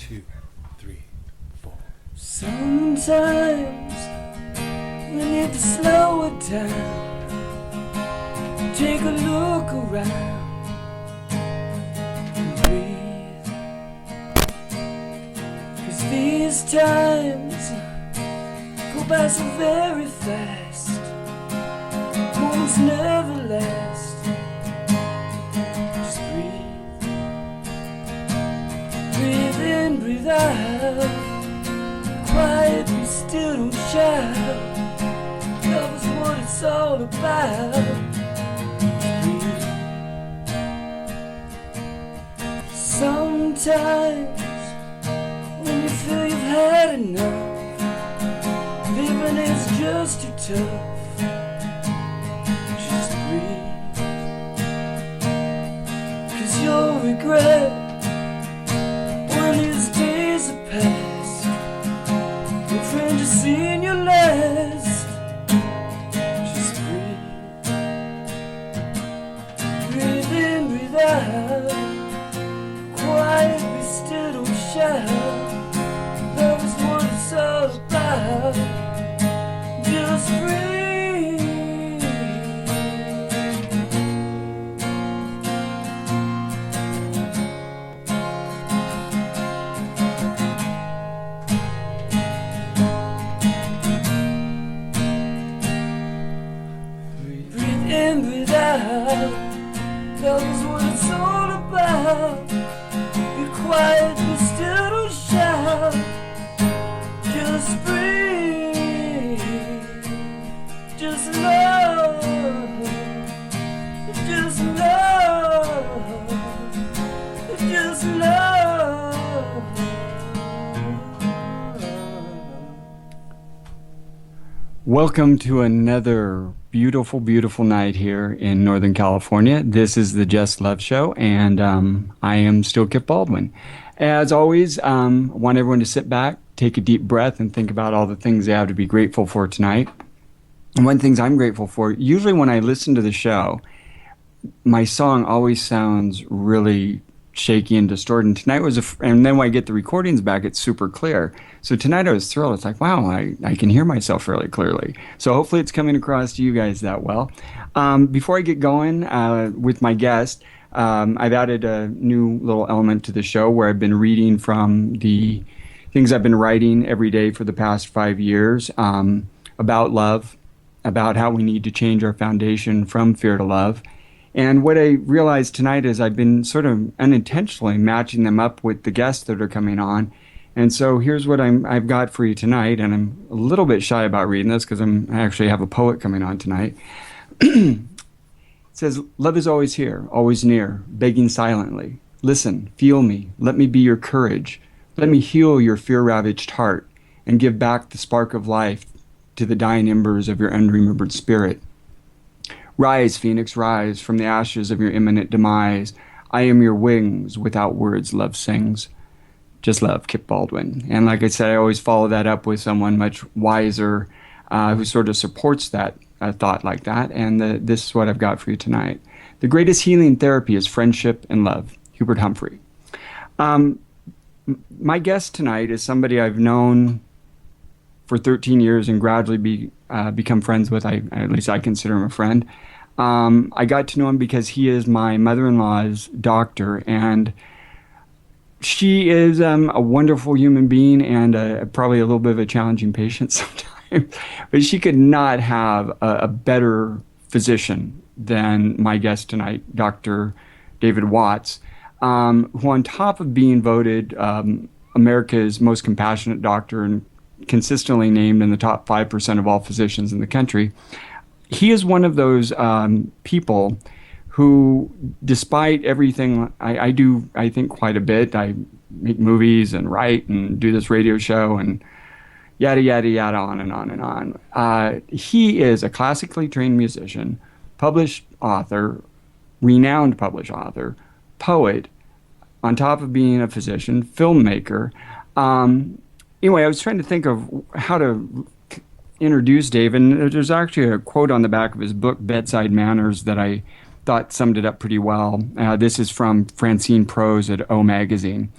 2, 3, 4. Sometimes we need to slow it down, take a look around and breathe. 'Cause these times go by so very fast, moments never last. Just breathe, breathe in, breathe out. Quiet, be still, don't shout. Love is what it's all about. Breathe. Sometimes when you feel you've had enough, living is just too tough. Just breathe. 'Cause you'll regret when these days are past. Your friend just seen your last. Just breathe. Breathe in, breathe out. Quiet, be still, don't shout. Love is what it's all about. Just breathe. Breathe in, breathe out. Love is what it's all about. Be quiet, be still, don't shout. Just breathe. Just love. Just love. Just love. Welcome to another beautiful, beautiful night here in Northern California. This is the Just Love Show, and I am still Kip Baldwin. As always, I want everyone to sit back, take a deep breath, and think about all the things they have to be grateful for tonight. And one of the things I'm grateful for, usually when I listen to the show, my song always sounds really shaky and distorted. And tonight was and then when I get the recordings back, it's super clear. So tonight I was thrilled. It's like, wow, I can hear myself really clearly. So hopefully it's coming across to you guys that well. Before I get going with my guest, I've added a new little element to the show where I've been reading from the things I've been writing every day for the past 5 years about love, about how we need to change our foundation from fear to love. And what I realized tonight is I've been sort of unintentionally matching them up with the guests that are coming on. And so here's what I've got for you tonight, and I'm a little bit shy about reading this because I actually have a poet coming on tonight. It says, love is always here, always near, begging silently. Listen, feel me, let me be your courage. Let me heal your fear-ravaged heart and give back the spark of life to the dying embers of your unremembered spirit. Rise, Phoenix, rise from the ashes of your imminent demise. I am your wings, without words love sings. Just love, Kip Baldwin. And like I said, I always follow that up with someone much wiser who sort of supports that thought like that. And this is what I've got for you tonight. The greatest healing therapy is friendship and love. Hubert Humphrey. My guest tonight is somebody I've known for 13 years and gradually become friends with. At least I consider him a friend. I got to know him because he is my mother-in-law's doctor, and she is a wonderful human being and probably a little bit of a challenging patient sometimes. But she could not have a better physician than my guest tonight, Dr. David Watts, who on top of being voted America's most compassionate doctor and consistently named in the top 5% of all physicians in the country, he is one of those people who, despite everything I do, I think quite a bit. I make movies and write and do this radio show and yada, yada, yada, on and on and on. He is a classically trained musician, published author, renowned published author, poet, on top of being a physician, filmmaker. Anyway, I was trying to think of how to introduce Dave, and there's actually a quote on the back of his book, Bedside Manners, that I thought summed it up pretty well. This is from Francine Prose at O Magazine.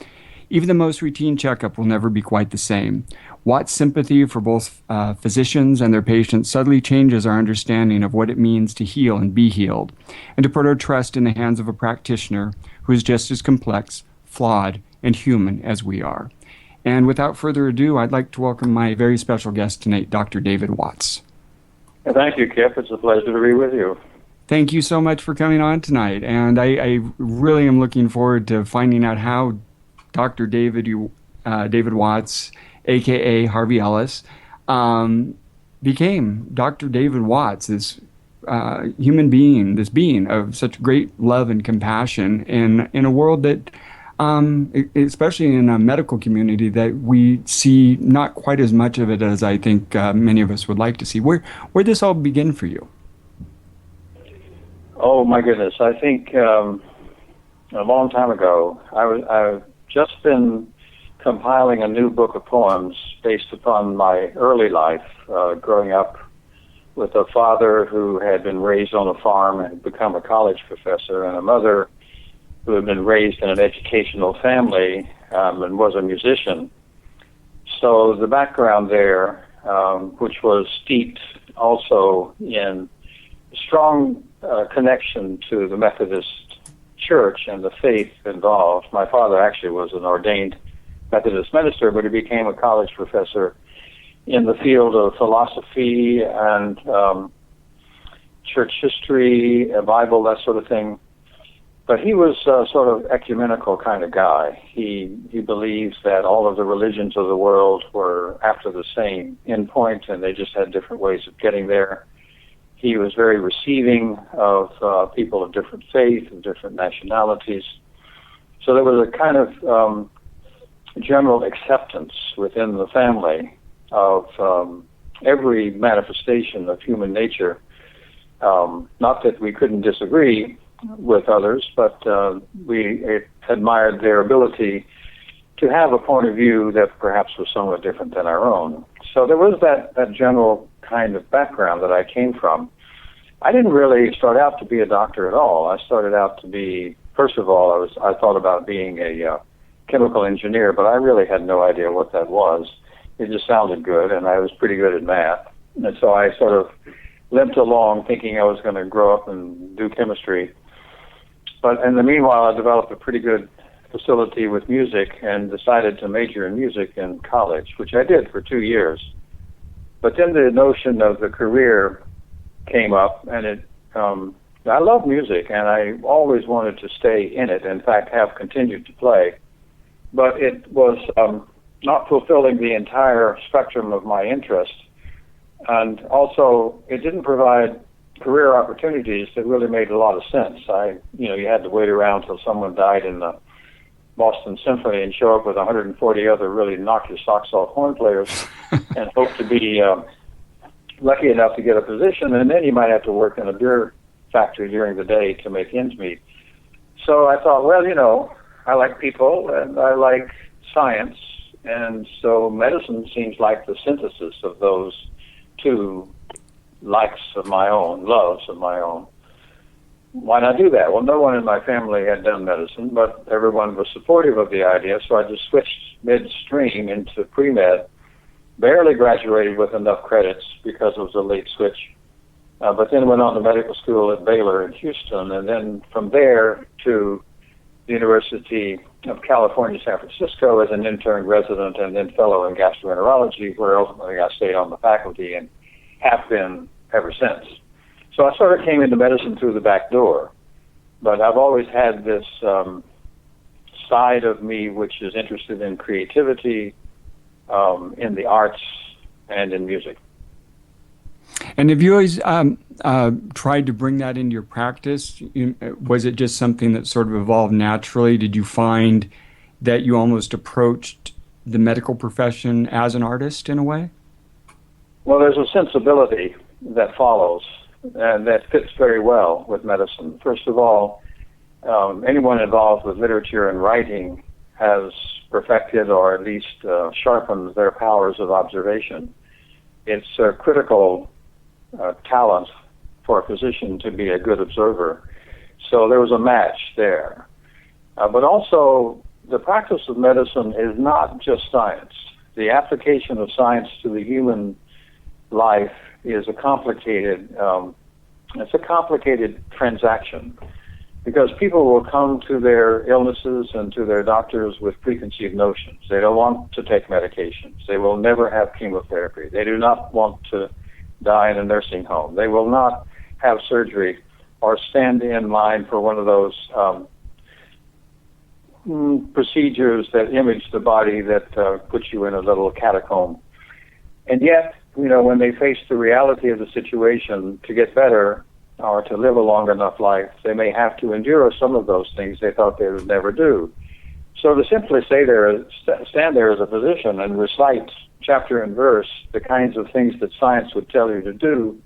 Even the most routine checkup will never be quite the same. Watt's sympathy for both physicians and their patients subtly changes our understanding of what it means to heal and be healed, and to put our trust in the hands of a practitioner who is just as complex, flawed, and human as we are. And without further ado, I'd like to welcome my very special guest tonight, Dr. David Watts. Thank you, Kip. It's a pleasure to be with you. Thank you so much for coming on tonight. And I really am looking forward to finding out how Dr. David Watts, a.k.a. Harvey Ellis, became Dr. David Watts, this human being, this being of such great love and compassion in a world that, especially in a medical community, that we see not quite as much of it as I think many of us would like to see. Where this all begin for you? Oh, my goodness. I think a long time ago, I've just been compiling a new book of poems based upon my early life, growing up with a father who had been raised on a farm and become a college professor, and a mother who had been raised in an educational family and was a musician. So the background there, which was steeped also in strong connection to the Methodist Church and the faith involved. My father actually was an ordained Methodist minister, but he became a college professor in the field of philosophy and church history, Bible, that sort of thing. But he was a sort of ecumenical kind of guy. He believes that all of the religions of the world were after the same endpoint, and they just had different ways of getting there. He was very receiving of people of different faith and different nationalities. So there was a kind of general acceptance within the family of every manifestation of human nature. Not that we couldn't disagree with others, but we admired their ability to have a point of view that perhaps was somewhat different than our own. So there was that general kind of background that I came from. I didn't really start out to be a doctor at all. I started out to be, first of all, I thought about being a chemical engineer, but I really had no idea what that was. It just sounded good, and I was pretty good at math. And so I sort of limped along thinking I was going to grow up and do chemistry. But in the meanwhile, I developed a pretty good facility with music and decided to major in music in college, which I did for 2 years. But then the notion of the career came up, and I love music, and I always wanted to stay in it. In fact, have continued to play. But it was not fulfilling the entire spectrum of my interest. And also, it didn't provide career opportunities that really made a lot of sense. You had to wait around till someone died in the Boston Symphony and show up with 140 other really knock your socks off horn players and hope to be lucky enough to get a position, and then you might have to work in a beer factory during the day to make ends meet. So I thought, well, I like people and I like science, and so medicine seems like the synthesis of those two likes of my own, loves of my own. Why not do that? Well, no one in my family had done medicine, but everyone was supportive of the idea, so I just switched midstream into pre-med, barely graduated with enough credits because it was a late switch, but then went on to medical school at Baylor in Houston, and then from there to the University of California, San Francisco as an intern resident and then fellow in gastroenterology, where ultimately I stayed on the faculty and have been ever since. So I sort of came into medicine through the back door, but I've always had this side of me which is interested in creativity, in the arts, and in music. And have you always tried to bring that into your practice? Was it just something that sort of evolved naturally? Did you find that you almost approached the medical profession as an artist in a way? Well, there's a sensibility that follows, and that fits very well with medicine. First of all, anyone involved with literature and writing has perfected or at least sharpened their powers of observation. It's a critical talent for a physician to be a good observer. So there was a match there. But also, the practice of medicine is not just science. The application of science to the human life is a complicated transaction, because people will come to their illnesses and to their doctors with preconceived notions. They don't want to take medications. They will never have chemotherapy. They do not want to die in a nursing home. They will not have surgery or stand in line for one of those procedures that image the body that puts you in a little catacomb. And yet, when they face the reality of the situation, to get better or to live a long enough life, they may have to endure some of those things they thought they would never do. So to simply stand there as a physician and recite chapter and verse the kinds of things that science would tell you to do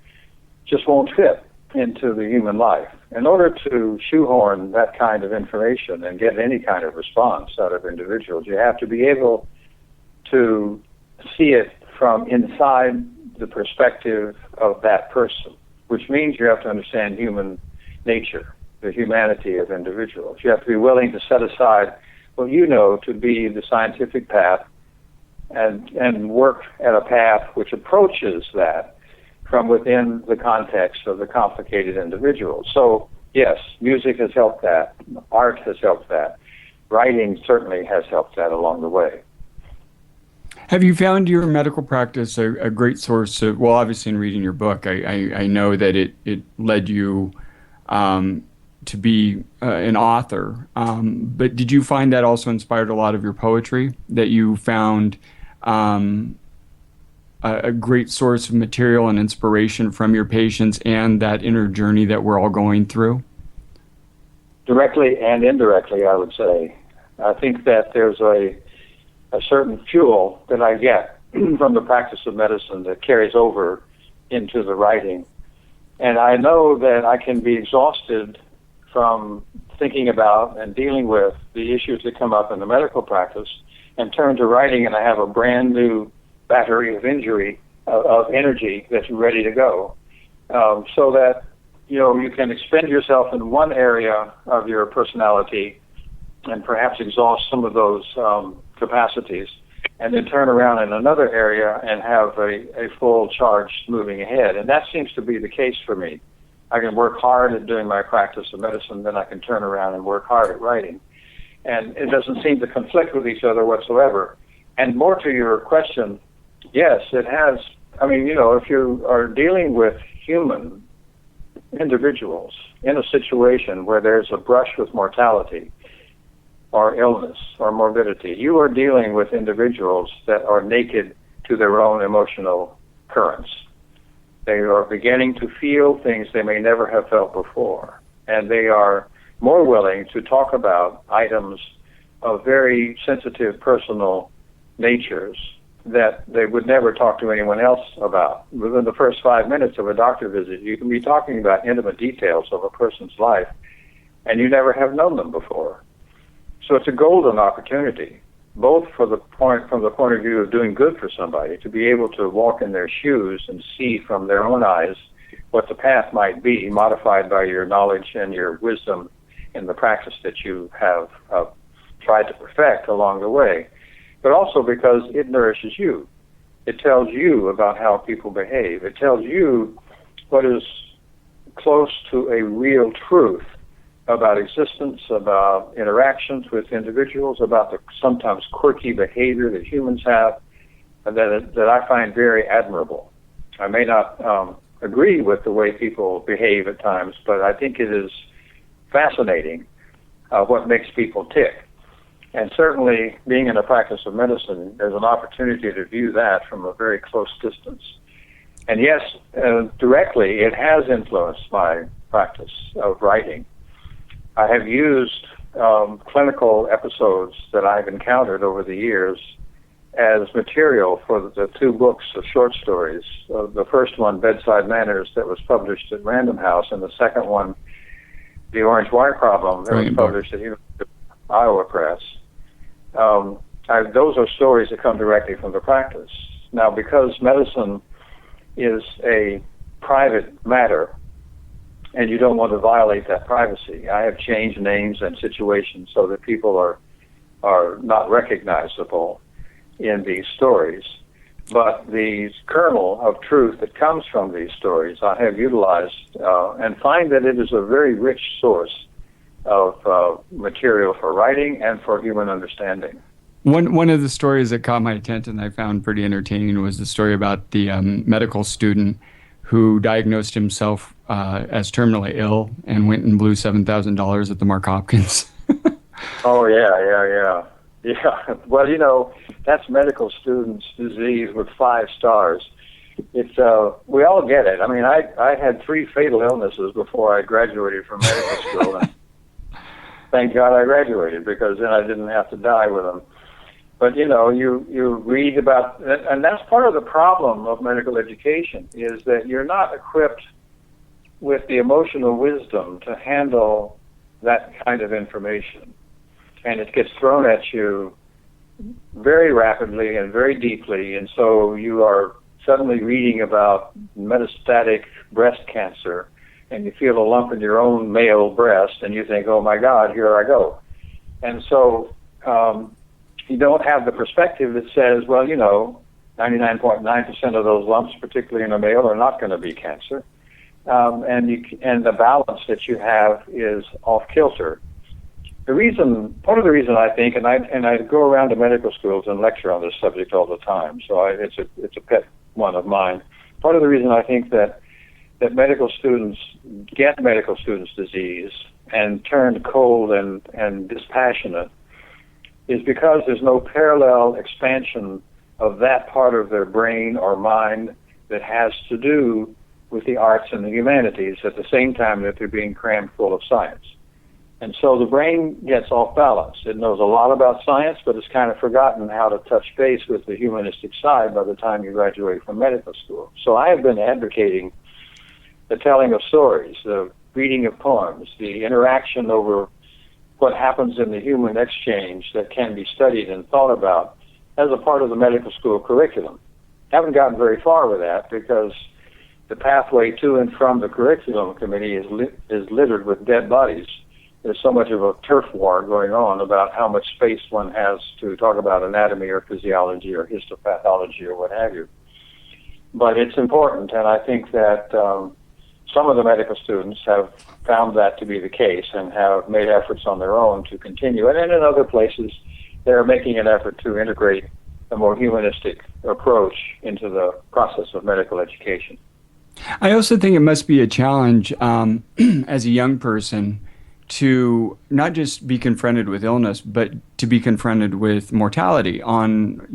just won't fit into the human life. In order to shoehorn that kind of information and get any kind of response out of individuals, you have to be able to see it from inside the perspective of that person, which means you have to understand human nature, the humanity of individuals. You have to be willing to set aside what you know to be the scientific path and work at a path which approaches that from within the context of the complicated individual. So, yes, music has helped that. Art has helped that. Writing certainly has helped that along the way. Have you found your medical practice a great source of, well, obviously in reading your book, I know that it led you to be an author, but did you find that also inspired a lot of your poetry, that you found a great source of material and inspiration from your patients and that inner journey that we're all going through? Directly and indirectly, I would say. I think that there's a certain fuel that I get from the practice of medicine that carries over into the writing. And I know that I can be exhausted from thinking about and dealing with the issues that come up in the medical practice and turn to writing, and I have a brand new battery of energy that's ready to go. So that, you can expend yourself in one area of your personality and perhaps exhaust some of those capacities, and then turn around in another area and have a full charge moving ahead. And that seems to be the case for me. I can work hard at doing my practice of medicine, then I can turn around and work hard at writing. And it doesn't seem to conflict with each other whatsoever. And more to your question, yes, it has. I mean, if you are dealing with human individuals in a situation where there's a brush with mortality or illness or morbidity, you are dealing with individuals that are naked to their own emotional currents. They are beginning to feel things they may never have felt before, and they are more willing to talk about items of very sensitive personal natures that they would never talk to anyone else about. Within the first 5 minutes of a doctor visit, you can be talking about intimate details of a person's life, and you never have known them before. So it's a golden opportunity, both from the point of view of doing good for somebody, to be able to walk in their shoes and see from their own eyes what the path might be, modified by your knowledge and your wisdom in the practice that you have tried to perfect along the way. But also because it nourishes you. It tells you about how people behave. It tells you what is close to a real truth about existence, about interactions with individuals, about the sometimes quirky behavior that humans have, that I find very admirable. I may not agree with the way people behave at times, but I think it is fascinating what makes people tick. And certainly, being in a practice of medicine, there's an opportunity to view that from a very close distance. And yes, directly, it has influenced my practice of writing. I have used clinical episodes that I've encountered over the years as material for the two books of short stories. The first one, Bedside Manners, that was published at Random House, and the second one, The Orange Wire Problem, that was published at Iowa Press. Those are stories that come directly from the practice. Now, because medicine is a private matter, and you don't want to violate that privacy, I have changed names and situations so that people are are not recognizable in these stories. But the kernel of truth that comes from these stories I have utilized and find that it is a very rich source of material for writing and for human understanding. One of the stories that caught my attention I found pretty entertaining was the story about the medical student who diagnosed himself as terminally ill and went and blew $7,000 at the Mark Hopkins. Oh, yeah. Well, that's medical student's disease with 5 stars. It's we all get it. I mean, I had 3 fatal illnesses before I graduated from medical school, and thank God I graduated, because then I didn't have to die with them. But you read about, and that's part of the problem of medical education, is that you're not equipped with the emotional wisdom to handle that kind of information. And it gets thrown at you very rapidly and very deeply, and so you are suddenly reading about metastatic breast cancer, and you feel a lump in your own male breast, and you think, oh my God, here I go. And so you don't have the perspective that says, well, 99.9% of those lumps, particularly in a male, are not going to be cancer. And the balance that you have is off kilter. Part of the reason I think, and I go around to medical schools and lecture on this subject all the time, so it's a pet one of mine. Part of the reason I think that medical students get medical students' disease and turn cold and dispassionate is because there's no parallel expansion of that part of their brain or mind that has to do with the arts and the humanities at the same time that they're being crammed full of science. And so the brain gets off balance. It knows a lot about science, but it's kind of forgotten how to touch base with the humanistic side by the time you graduate from medical school. So I have been advocating the telling of stories, the reading of poems, the interaction over what happens in the human exchange that can be studied and thought about as a part of the medical school curriculum. Haven't gotten very far with that because the pathway to and from the curriculum committee is littered with dead bodies. There's so much of a turf war going on about how much space one has to talk about anatomy or physiology or histopathology or what have you. But it's important, and I think that some of the medical students have found that to be the case and have made efforts on their own to continue. And then in other places, they're making an effort to integrate a more humanistic approach into the process of medical education. I also think it must be a challenge as a young person to not just be confronted with illness, but to be confronted with mortality on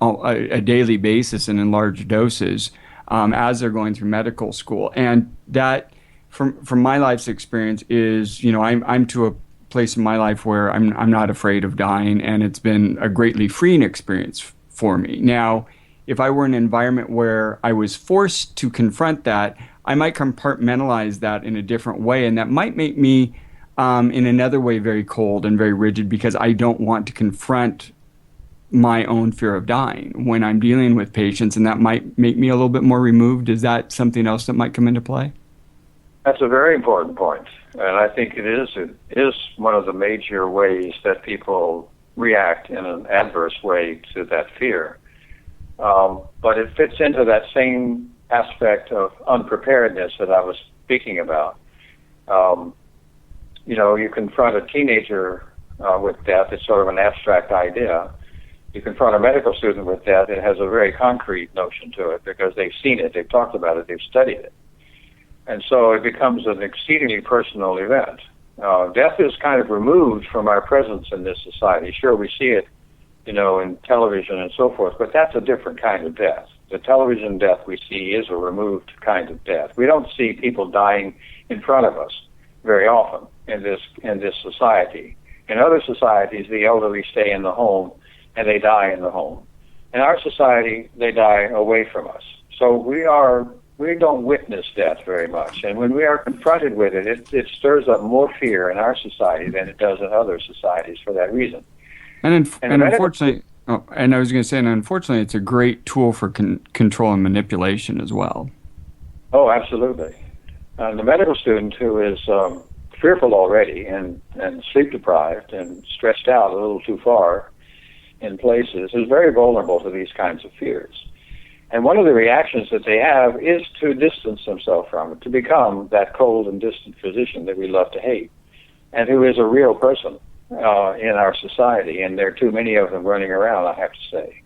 a daily basis and in large doses as they're going through medical school. And that, from my life's experience, is I'm to a place in my life where I'm not afraid of dying, and it's been a greatly freeing experience for me. Now, if I were in an environment where I was forced to confront that, I might compartmentalize that in a different way, and that might make me in another way very cold and very rigid, because I don't want to confront my own fear of dying when I'm dealing with patients, and that might make me a little bit more removed. Is that something else that might come into play? That's a very important point, and I think it is one of the major ways that people react in an adverse way to that fear. But it fits into that same aspect of unpreparedness that I was speaking about. You confront a teenager with death, it's sort of an abstract idea. You confront a medical student with death, it has a very concrete notion to it because they've seen it, they've talked about it, they've studied it. And so it becomes an exceedingly personal event. Death is kind of removed from our presence in this society. Sure, we see it, in television and so forth, but that's a different kind of death. The television death we see is a removed kind of death. We don't see people dying in front of us very often in this society. In other societies, the elderly stay in the home and they die in the home. In our society, they die away from us. So we don't witness death very much. And when we are confronted with it, it stirs up more fear in our society than it does in other societies for that reason. And unfortunately, unfortunately, it's a great tool for control and manipulation as well. Oh, absolutely. The medical student who is fearful already and sleep deprived and stretched out a little too far in places is very vulnerable to these kinds of fears. And one of the reactions that they have is to distance themselves from it, to become that cold and distant physician that we love to hate, and who is a real person in our society. And there are too many of them running around, I have to say.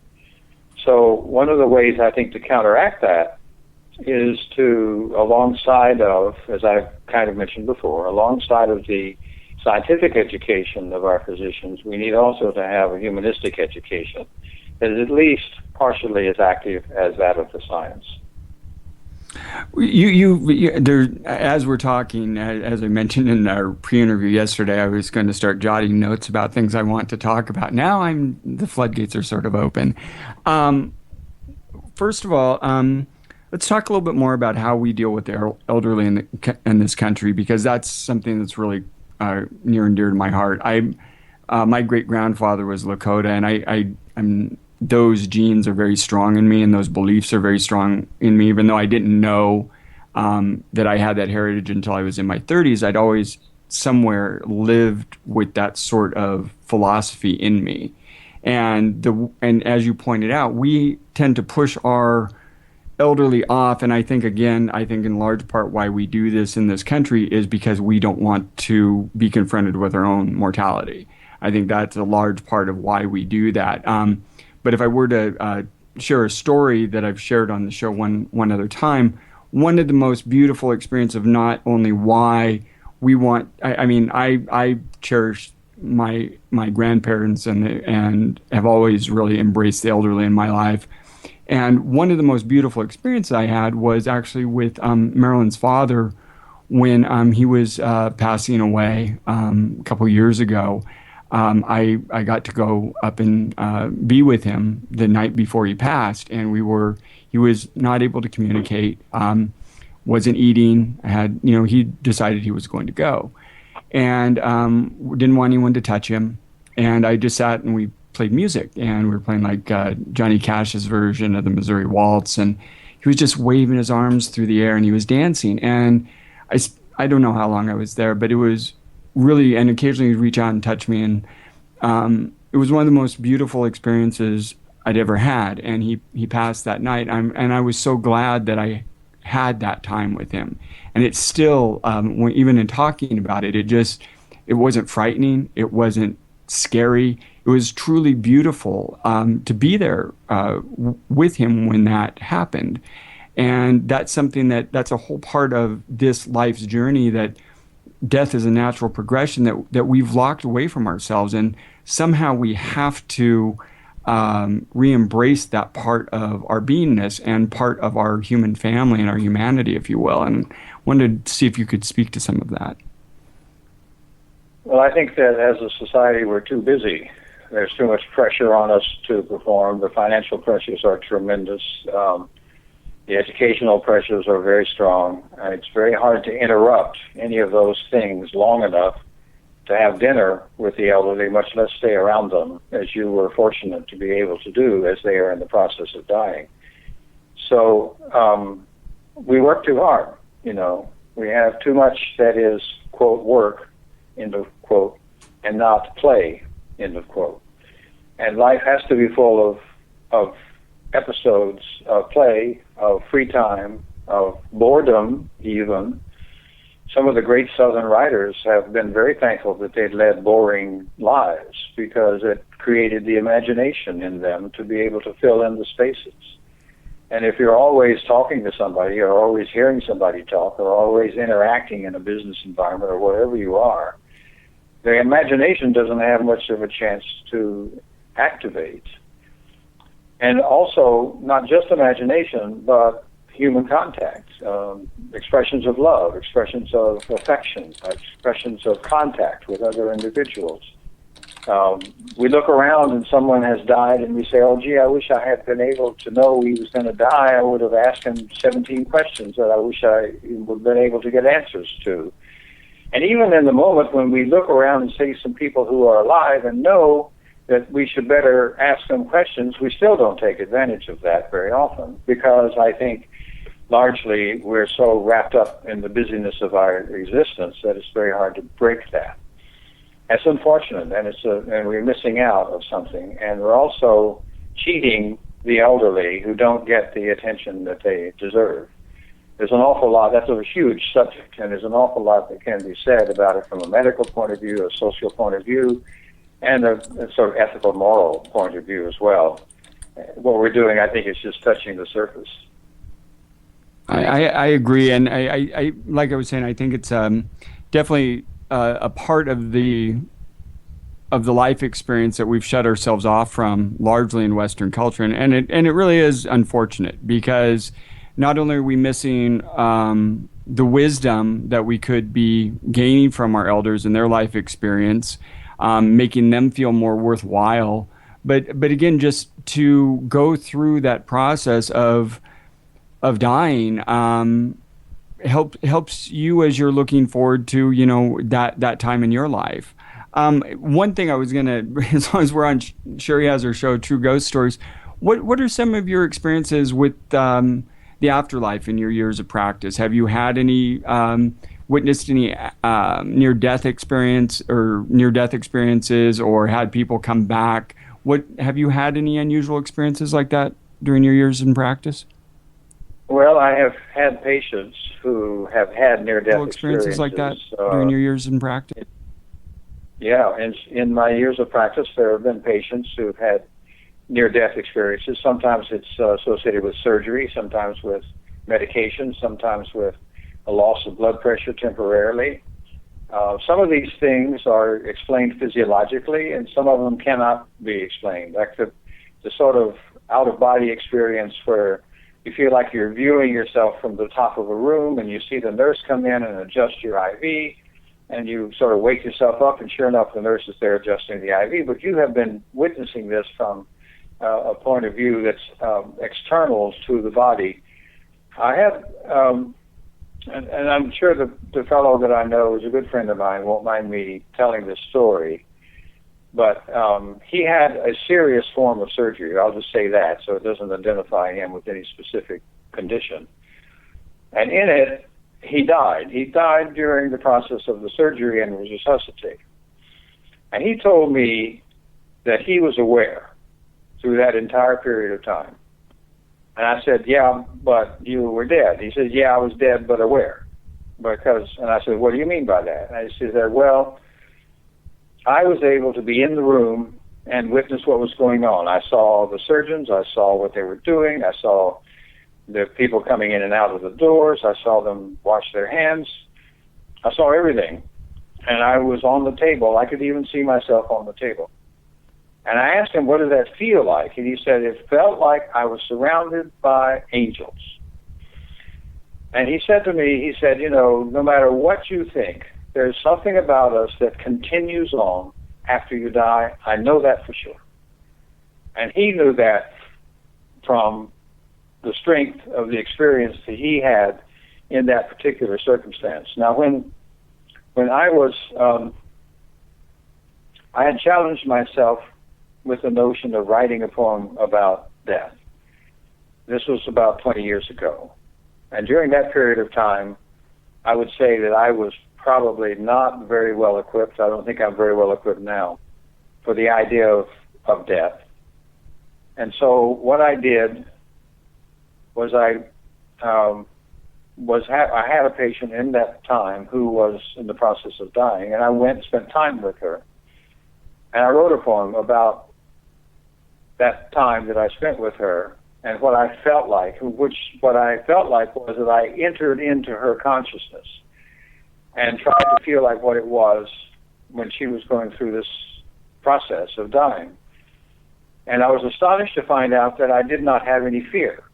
So one of the ways I think to counteract that is to, alongside of, as I've kind of mentioned before, alongside of the scientific education of our physicians, we need also to have a humanistic education that is at least partially as active as that of the science. There, as we're talking, as I mentioned in our pre-interview yesterday, I was going to start jotting notes about things I want to talk about. Now the floodgates are sort of open. First of all, let's talk a little bit more about how we deal with the elderly in this country, because that's something that's really near and dear to my heart. My great-grandfather was Lakota, and I'm those genes are very strong in me, and those beliefs are very strong in me, even though I didn't know that I had that heritage until I was in my 30s. I'd always somewhere lived with that sort of philosophy in me. And as you pointed out, we tend to push our elderly off, and I think in large part why we do this in this country is because we don't want to be confronted with our own mortality. I think that's a large part of why we do that. But if I were to share a story that I've shared on the show one other time, one of the most beautiful experiences of not only why we want, I cherish my grandparents and have always really embraced the elderly in my life. And one of the most beautiful experiences I had was actually with Marilyn's father when he was passing away a couple years ago. I got to go up and be with him the night before he passed, and he was not able to communicate, wasn't eating, he decided he was going to go, and didn't want anyone to touch him. And I just sat and we played music, and we were playing like Johnny Cash's version of the Missouri Waltz, and he was just waving his arms through the air and he was dancing. And I don't know how long I was there, but it was really, and occasionally he'd reach out and touch me, and it was one of the most beautiful experiences I'd ever had. And he passed that night, and I was so glad that I had that time with him. And it's still, even in talking about it, it wasn't frightening, it wasn't scary, it was truly beautiful to be there with him when that happened. And that's something that's a whole part of this life's journey, that death is a natural progression that we've locked away from ourselves, and somehow we have to re-embrace that part of our beingness and part of our human family and our humanity, if you will. And wanted to see if you could speak to some of that. Well, I think that as a society we're too busy. There's too much pressure on us to perform. The financial pressures are tremendous. The educational pressures are very strong. It's very hard to interrupt any of those things long enough to have dinner with the elderly, much less stay around them, as you were fortunate to be able to do as they are in the process of dying. So we work too hard, We have too much that is, quote, work, end of quote, and not play, end of quote. And life has to be full of episodes of play, of free time, of boredom even. Some of the great Southern writers have been very thankful that they'd led boring lives, because it created the imagination in them to be able to fill in the spaces. And if you're always talking to somebody, or always hearing somebody talk, or always interacting in a business environment or wherever you are, the imagination doesn't have much of a chance to activate. And also, not just imagination, but human contact, expressions of love, expressions of affection, expressions of contact with other individuals. We look around and someone has died and we say, oh, gee, I wish I had been able to know he was going to die. I would have asked him 17 questions that I wish I would have been able to get answers to. And even in the moment when we look around and see some people who are alive and know that we should better ask them questions, we still don't take advantage of that very often, because I think largely we're so wrapped up in the busyness of our existence that it's very hard to break that. That's unfortunate, and and we're missing out of something, and we're also cheating the elderly who don't get the attention that they deserve. There's an awful lot, that's a huge subject, and there's an awful lot that can be said about it from a medical point of view, a social point of view, and a sort of ethical, moral point of view as well. What we're doing, I think, is just touching the surface. I agree, and I like I was saying, I think it's definitely a part of the life experience that we've shut ourselves off from, largely in Western culture, and it really is unfortunate, because not only are we missing the wisdom that we could be gaining from our elders and their life experience, making them feel more worthwhile, but again, just to go through that process of dying helps you as you're looking forward to, that time in your life. One thing I was gonna, as long as we're on, Sherry has her show, True Ghost Stories. What are some of your experiences with the afterlife in your years of practice? Have you had any witnessed any near-death experiences, or had people come back? Have you had any unusual experiences like that during your years in practice? Well, I have had patients who have had near-death experiences like that during your years in practice. Yeah, and in my years of practice, there have been patients who've had near-death experiences. Sometimes it's associated with surgery, sometimes with medication, sometimes with a loss of blood pressure temporarily. Some of these things are explained physiologically, and some of them cannot be explained. Like the sort of out-of-body experience where you feel like you're viewing yourself from the top of a room, and you see the nurse come in and adjust your IV, and you sort of wake yourself up, and sure enough, the nurse is there adjusting the IV. But you have been witnessing this from a point of view that's external to the body. I have, and I'm sure the fellow that I know is a good friend of mine, won't mind me telling this story, but he had a serious form of surgery. I'll just say that, so it doesn't identify him with any specific condition. And in it, he died. He died during the process of the surgery and was resuscitated. And he told me that he was aware through that entire period of time. And I said, yeah, but you were dead. He said, yeah, I was dead, but aware. And I said, what do you mean by that? And he said, well, I was able to be in the room and witness what was going on. I saw the surgeons. I saw what they were doing. I saw the people coming in and out of the doors. I saw them wash their hands. I saw everything. And I was on the table. I could even see myself on the table. And I asked him, what did that feel like? And he said, it felt like I was surrounded by angels. And he said to me, no matter what you think, there's something about us that continues on after you die. I know that for sure. And he knew that from the strength of the experience that he had in that particular circumstance. Now, when I was, I had challenged myself with the notion of writing a poem about death. This was about 20 years ago. And during that period of time, I would say that I was probably not very well equipped. I don't think I'm very well equipped now for the idea of death. And so what I did was I had a patient in that time who was in the process of dying, and I went and spent time with her. And I wrote a poem about that time that I spent with her and what I felt like, what I felt like was that I entered into her consciousness and tried to feel like what it was when she was going through this process of dying. And I was astonished to find out that I did not have any fear,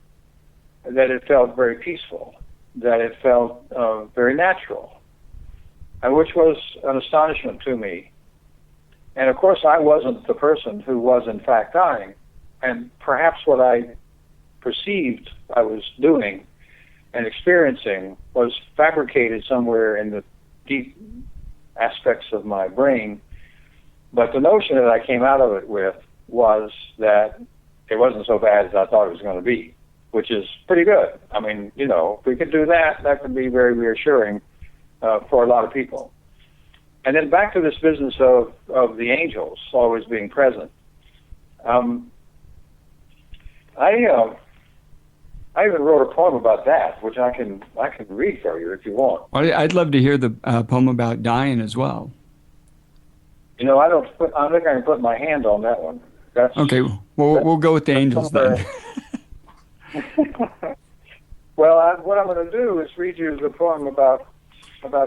that it felt very peaceful, that it felt very natural, and which was an astonishment to me. And of course, I wasn't the person who was in fact dying. And perhaps what I perceived I was doing and experiencing was fabricated somewhere in the deep aspects of my brain. But the notion that I came out of it with was that it wasn't so bad as I thought it was going to be. which is pretty good. I mean, if we could do that, that could be very reassuring for a lot of people. And then back to this business of the angels always being present. I even wrote a poem about that, which I can read for you if you want. Well, I'd love to hear the poem about dying as well. I think I can put my hand on that one. Okay, we'll go with the angels then. Well, what I'm going to do is read you the poem about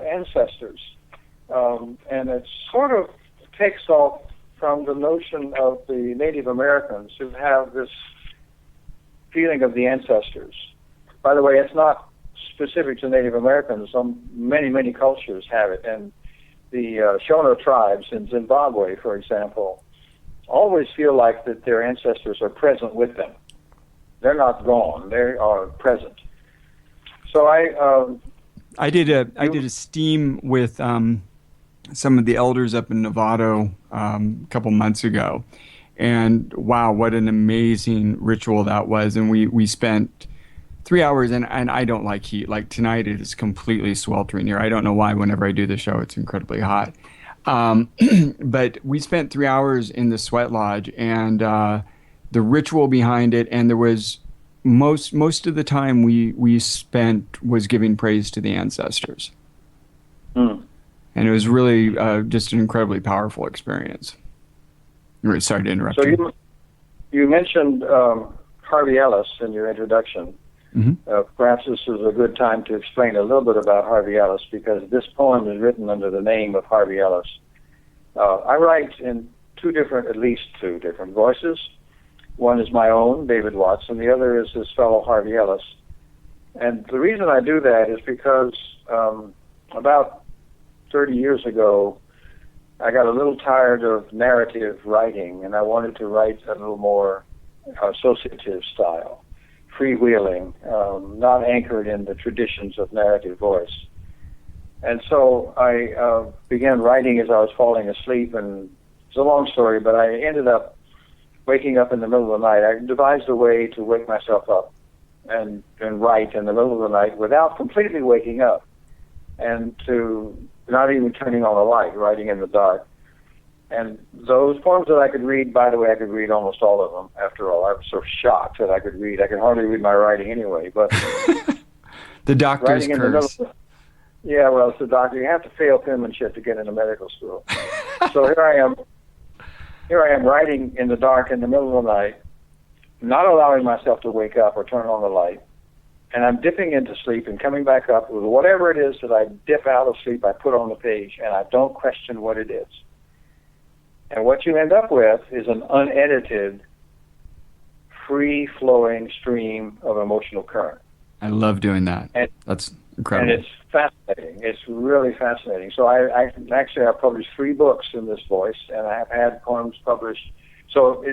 ancestors, and it sort of takes off from the notion of the Native Americans who have this feeling of the ancestors. By the way, it's not specific to Native Americans. Many cultures have it, and the Shona tribes in Zimbabwe, for example, always feel like that their ancestors are present with them. They're not gone; they are present. So I did a steam with some of the elders up in Novato a couple months ago, and wow, what an amazing ritual that was! And we spent 3 hours, and I don't like heat. Like tonight, it is completely sweltering here. I don't know why. Whenever I do the show, it's incredibly hot. But we spent 3 hours in the sweat lodge, and the ritual behind it, and there was most of the time we spent was giving praise to the ancestors. And it was really just an incredibly powerful experience. Sorry to interrupt you. So you mentioned Harvey Ellis in your introduction. Mm-hmm. Perhaps this is a good time to explain a little bit about Harvey Ellis, because this poem is written under the name of Harvey Ellis. I write in at least two different voices. One is my own, David Watts, and the other is his fellow Harvey Ellis. And the reason I do that is because about 30 years ago, I got a little tired of narrative writing, and I wanted to write a little more associative style, freewheeling, not anchored in the traditions of narrative voice. And so I began writing as I was falling asleep, and it's a long story, but I ended up waking up in the middle of the night. I devised a way to wake myself up and write in the middle of the night without completely waking up, and to not even turning on a light, writing in the dark. And those poems that I could read, by the way, I could read almost all of them. After all, I was so shocked that I could read. I could hardly read my writing anyway, but the doctor's curse. Yeah, well, it's the doctor. You have to fail penmanship to get into medical school. So here I am writing in the dark in the middle of the night, not allowing myself to wake up or turn on the light. And I'm dipping into sleep and coming back up with whatever it is that I dip out of sleep, I put on the page, and I don't question what it is. And what you end up with is an unedited, free-flowing stream of emotional current. I love doing that. That's incredible. And it's fascinating. It's really fascinating. So I published 3 books in this voice, and I have had poems published. So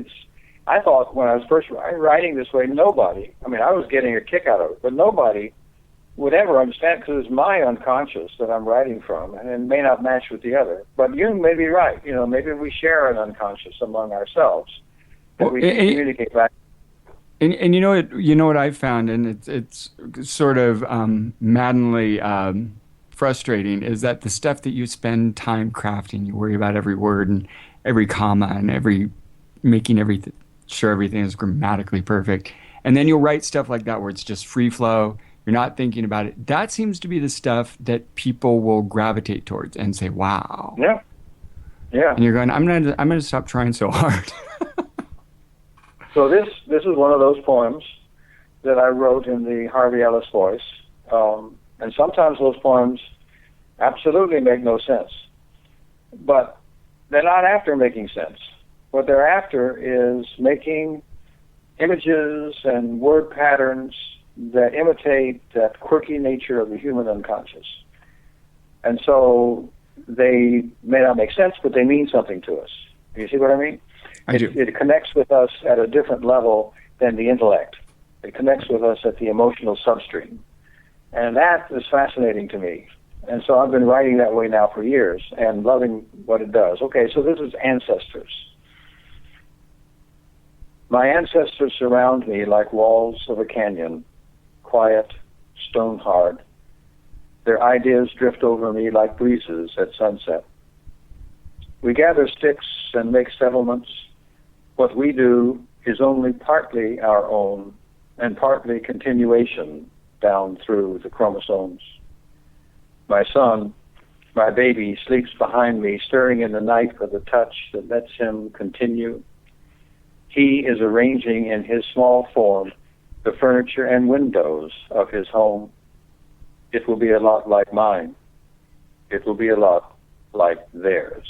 I thought when I was first writing this way, I was getting a kick out of it, but nobody would ever understand, because it's my unconscious that I'm writing from, and it may not match with the other. But you may be right. Maybe we share an unconscious among ourselves that we can communicate back. And you know what I've found, and it's sort of maddeningly frustrating, is that the stuff that you spend time crafting, you worry about every word and every comma and making sure everything is grammatically perfect, and then you'll write stuff like that where it's just free flow. You're not thinking about it. That seems to be the stuff that people will gravitate towards and say, "Wow." Yeah. Yeah. And you're going, "I'm gonna stop trying so hard." So this is one of those poems that I wrote in the Harvey Ellis voice, and sometimes those poems absolutely make no sense, but they're not after making sense. What they're after is making images and word patterns that imitate that quirky nature of the human unconscious. And so they may not make sense, but they mean something to us. You see what I mean? I do. It connects with us at a different level than the intellect. It connects with us at the emotional substream. And that is fascinating to me. And so I've been writing that way now for years and loving what it does. Okay, so this is ancestors. My ancestors surround me like walls of a canyon, quiet, stone hard. Their ideas drift over me like breezes at sunset. We gather sticks and make settlements. What we do is only partly our own and partly continuation down through the chromosomes. My son, my baby, sleeps behind me, stirring in the night with a touch that lets him continue. He is arranging in his small form the furniture and windows of his home. It will be a lot like mine. It will be a lot like theirs.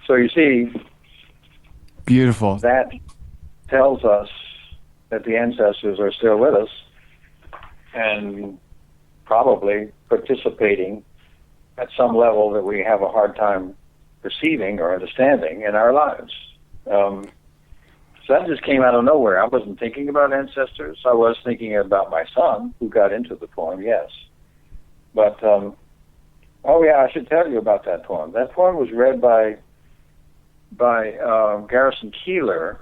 So you see, Beautiful. that tells us that the ancestors are still with us and probably participating at some level that we have a hard time perceiving or understanding in our lives. So that just came out of nowhere. I wasn't thinking about ancestors. I was thinking about my son, who got into the poem, yes. But, oh yeah, I should tell you about that poem. That poem was read by Garrison Keillor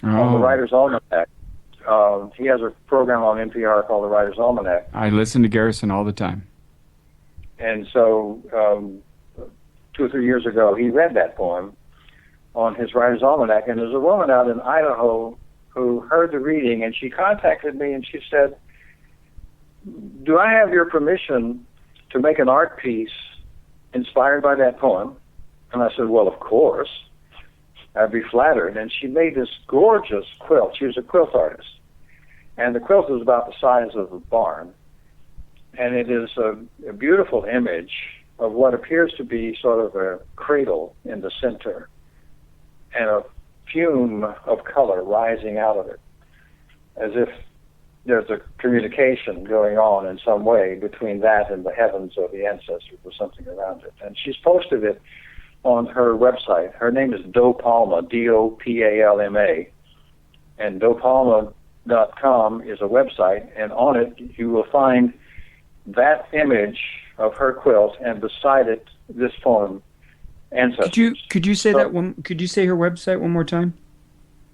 on the Writer's Almanac. He has a program on NPR called the Writer's Almanac. I listen to Garrison all the time. And so 2 or 3 years ago, he read that poem on his Writer's Almanac. And there's a woman out in Idaho who heard the reading, and she contacted me and she said, "Do I have your permission to make an art piece inspired by that poem?" And I said, "Well, of course. I'd be flattered." And she made this gorgeous quilt. She was a quilt artist. And the quilt is about the size of a barn. And it is a beautiful image of what appears to be sort of a cradle in the center and a fume of color rising out of it, as if there's a communication going on in some way between that and the heavens or the ancestors or something around it. And she's posted it on her website. Her name is Do Palma, D-O-P-A-L-M-A, and dopalma.com is a website, and on it you will find that image of her quilt, and beside it this poem, Ancestors. Could you say that one? Could you say her website one more time?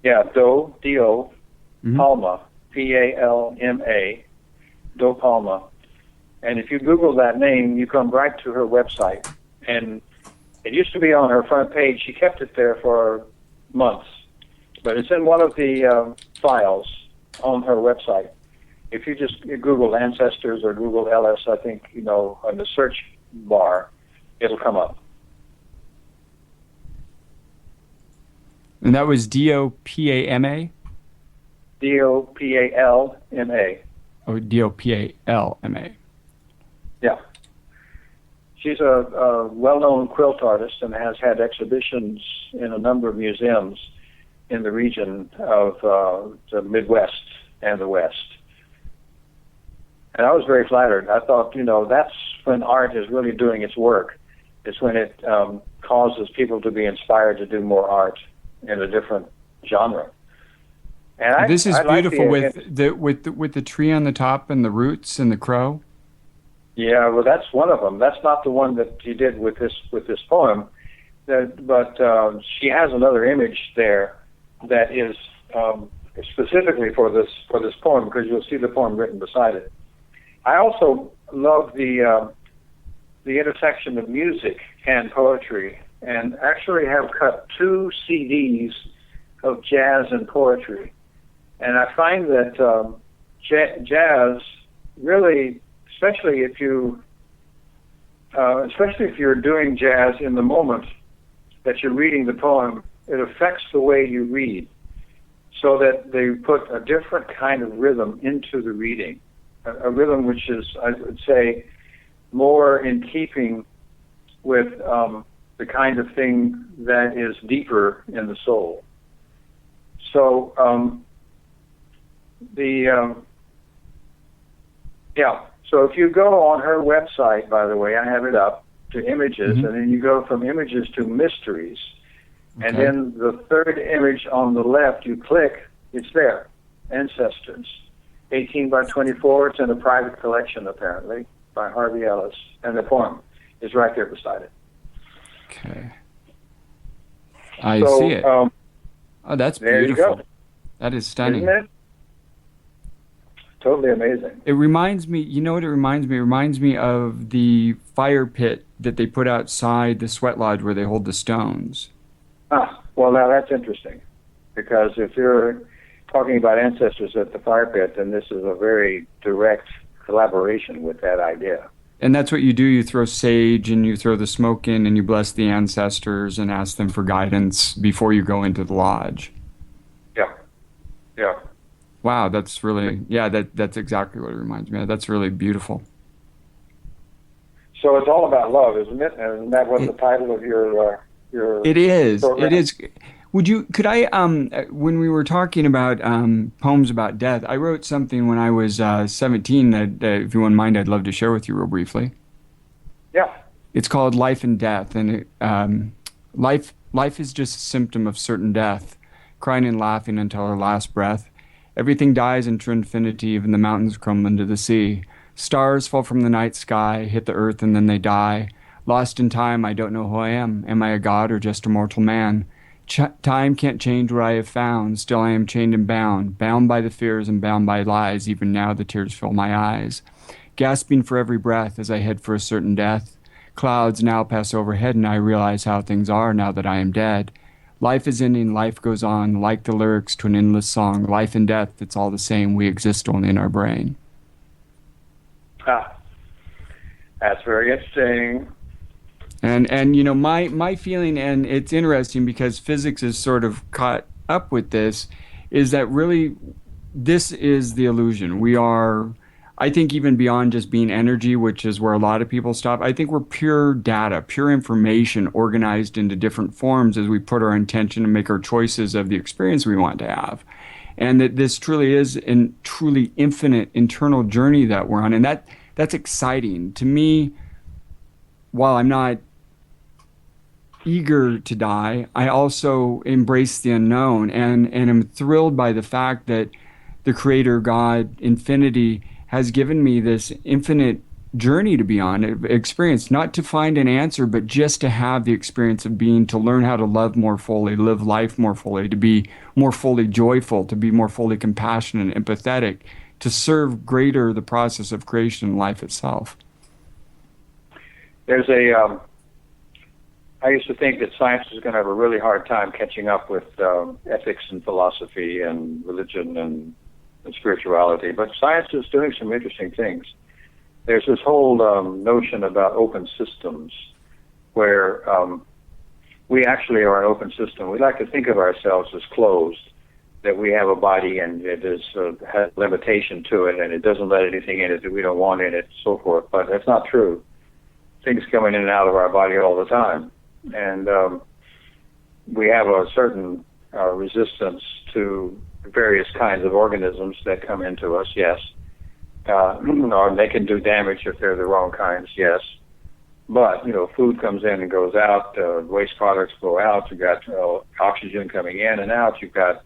Yeah, Do Palma, P-A-L-M-A, Do Palma, and if you Google that name, you come right to her website, and it used to be on her front page. She kept it there for months, but it's in one of the files on her website. If you just Google Ancestors or Google Ellis, I think, on the search bar, it'll come up. And that was D-O-P-A-M-A? D-O-P-A-L-M-A. Oh, D-O-P-A-L-M-A. Yeah. She's a well-known quilt artist and has had exhibitions in a number of museums in the region of the Midwest and the West. And I was very flattered. I thought, that's when art is really doing its work. It's when it causes people to be inspired to do more art in a different genre. And this is beautiful with the tree on the top and the roots and the crow. Yeah, well, that's one of them. That's not the one that you did with this poem, but she has another image there that is specifically for this poem, because you'll see the poem written beside it. I also love the intersection of music and poetry, and actually have cut 2 CDs of jazz and poetry. And I find that jazz really, especially if you're doing jazz in the moment that you're reading the poem, it affects the way you read, so that they put a different kind of rhythm into the reading, a rhythm which is, I would say, more in keeping with the kind of thing that is deeper in the soul. So So if you go on her website, by the way, I have it up, to images, and then you go from images to mysteries, and then the third image on the left, you click, it's there, Ancestors, 18 by 24. It's in a private collection, apparently, by Harvey Ellis, and the poem is right there beside it. Okay. I So, see it. Oh, that's there you beautiful. go. That is stunning. Isn't it? Totally amazing. It reminds me, you know what it reminds me? It reminds me of the fire pit that they put outside the sweat lodge where they hold the stones. Well, now that's interesting, because if you're talking about ancestors at the fire pit, then this is a very direct collaboration with that idea. And that's what you do. You throw sage and you throw the smoke in and you bless the ancestors and ask them for guidance before you go into the lodge. Yeah. Yeah. Wow, that's really, that's exactly what it reminds me of. That's really beautiful. So it's all about love, isn't it? And that was the title of your It is. program? It is. Could I, when we were talking about poems about death, I wrote something when I was 17 that, if you wouldn't mind, I'd love to share with you real briefly. Yeah. It's called Life and Death, and life is just a symptom of certain death, crying and laughing until our last breath. Everything dies into infinity, even the mountains crumble into the sea. Stars fall from the night sky, hit the earth, and then they die. Lost in time, I don't know who I am. Am I a god or just a mortal man? Time can't change what I have found. Still I am chained and bound, bound by the fears and bound by lies. Even now the tears fill my eyes. Gasping for every breath as I head for a certain death. Clouds now pass overhead and I realize how things are now that I am dead. Life is ending, life goes on, like the lyrics to an endless song. Life and death, it's all the same. We exist only in our brain. That's very interesting. And you know, my feeling, and it's interesting because physics is sort of caught up with this, is that really this is the illusion. We are, I think, even beyond just being energy, which is where a lot of people stop. I think we're pure data, pure information organized into different forms as we put our intention and make our choices of the experience we want to have. And that this truly is a truly infinite internal journey that we're on. And that's exciting. To me, while I'm not eager to die, I also embrace the unknown and am thrilled by the fact that the Creator, God, infinity, has given me this infinite journey to be on, experience, not to find an answer, but just to have the experience of being, to learn how to love more fully, live life more fully, to be more fully joyful, to be more fully compassionate and empathetic, to serve greater the process of creation and life itself. There's I used to think that science was going to have a really hard time catching up with ethics and philosophy and religion and spirituality, but science is doing some interesting things. There's this whole notion about open systems where we actually are an open system. We like to think of ourselves as closed, that we have a body and it has limitation to it and it doesn't let anything in it that we don't want in it, so forth. But that's not true. Things come in and out of our body all the time. And we have a certain resistance to various kinds of organisms that come into us, yes. Or they can do damage if they're the wrong kinds, yes. But, you know, food comes in and goes out, waste products go out, you've got oxygen coming in and out, you've got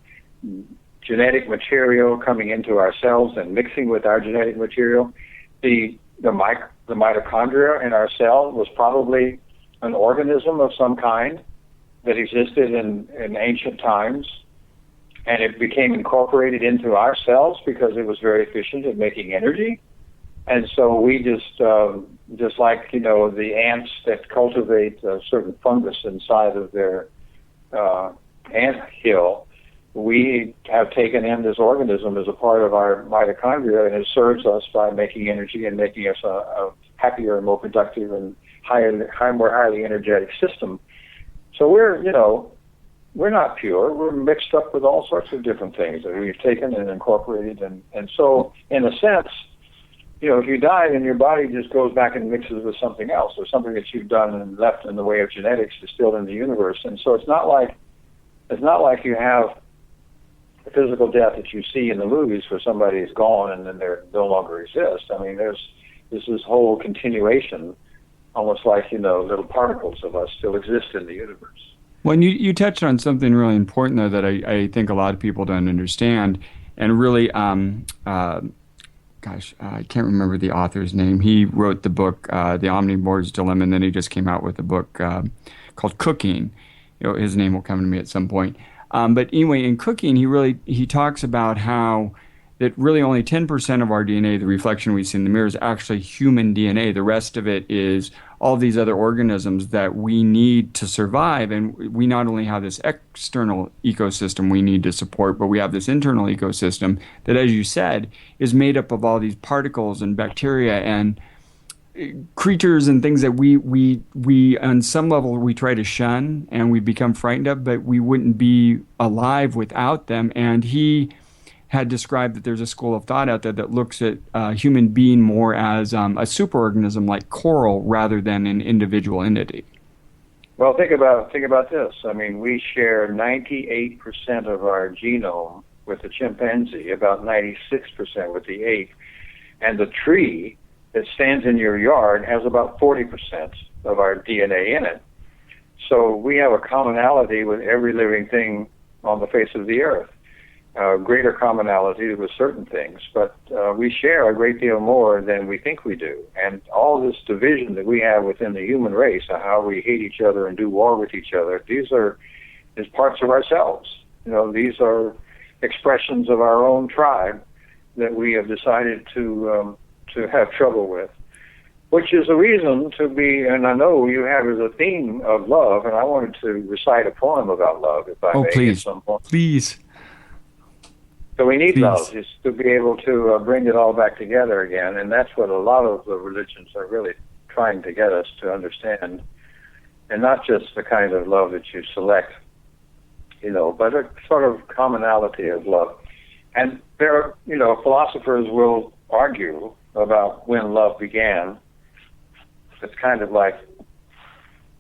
genetic material coming into our cells and mixing with our genetic material. The mitochondria in our cell was probably an organism of some kind that existed in ancient times, and it became incorporated into our cells because it was very efficient at making energy. And so we just like, you know, the ants that cultivate a certain fungus inside of their ant hill, we have taken in this organism as a part of our mitochondria, and it serves us by making energy and making us a happier and more productive and more highly energetic system. So we're not pure. We're mixed up with all sorts of different things that we've taken and incorporated. And so, in a sense, you know, if you die, then your body just goes back and mixes with something else, or something that you've done and left in the way of genetics is still in the universe. And so it's not like you have the physical death that you see in the movies where somebody is gone and then they no longer exist. I mean, there's this whole continuation, almost like, you know, little particles of us still exist in the universe. Well, and you touched on something really important there that I think a lot of people don't understand, and really, I can't remember the author's name. He wrote the book, The Omnivore's Dilemma, and then he just came out with a book called Cooking. his name will come to me at some point. But anyway, in cooking, he talks about how that really only 10% of our DNA, the reflection we see in the mirror, is actually human DNA. The rest of it is all these other organisms that we need to survive. And we not only have this external ecosystem we need to support, but we have this internal ecosystem that, as you said, is made up of all these particles and bacteria and creatures and things that we on some level we try to shun and we become frightened of, but we wouldn't be alive without them. And he had described that there's a school of thought out there that looks at human being more as a superorganism like coral rather than an individual entity. Well, think about this. I mean, we share 98% of our genome with the chimpanzee, about 96% with the ape, and the tree that stands in your yard has about 40% of our DNA in it. So we have a commonality with every living thing on the face of the earth. Greater commonality with certain things, but we share a great deal more than we think we do. And all this division that we have within the human race, how we hate each other and do war with each other, these is parts of ourselves. These are expressions of our own tribe that we have decided to have trouble with, which is a reason to be, and I know you have as a theme of love, and I wanted to recite a poem about love, if I may, please. at some point. Please. So we need Please. love, is to be able to bring it all back together again, and that's what a lot of the religions are really trying to get us to understand, and not just the kind of love that you select, but a sort of commonality of love. And there are, philosophers will argue about when love began. It's kind of like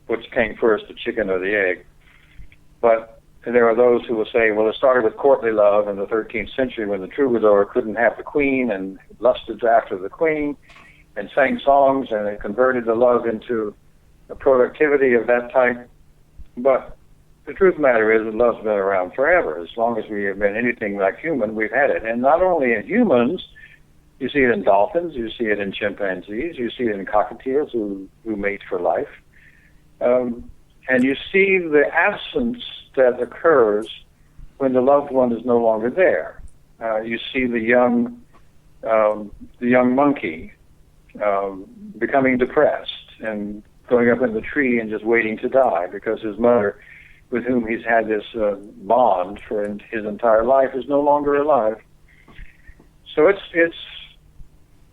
which came first, the chicken or the egg. But there are those who will say, well, it started with courtly love in the 13th century when the troubadour couldn't have the queen and lusted after the queen and sang songs, and it converted the love into a productivity of that type. But the truth of the matter is that love's been around forever. As long as we have been anything like human, we've had it. And not only in humans, you see it in dolphins, you see it in chimpanzees, you see it in cockatiels who mate for life. And you see the absence that occurs when the loved one is no longer there. You see the young monkey becoming depressed and going up in the tree and just waiting to die because his mother, with whom he's had this bond for his entire life, is no longer alive. So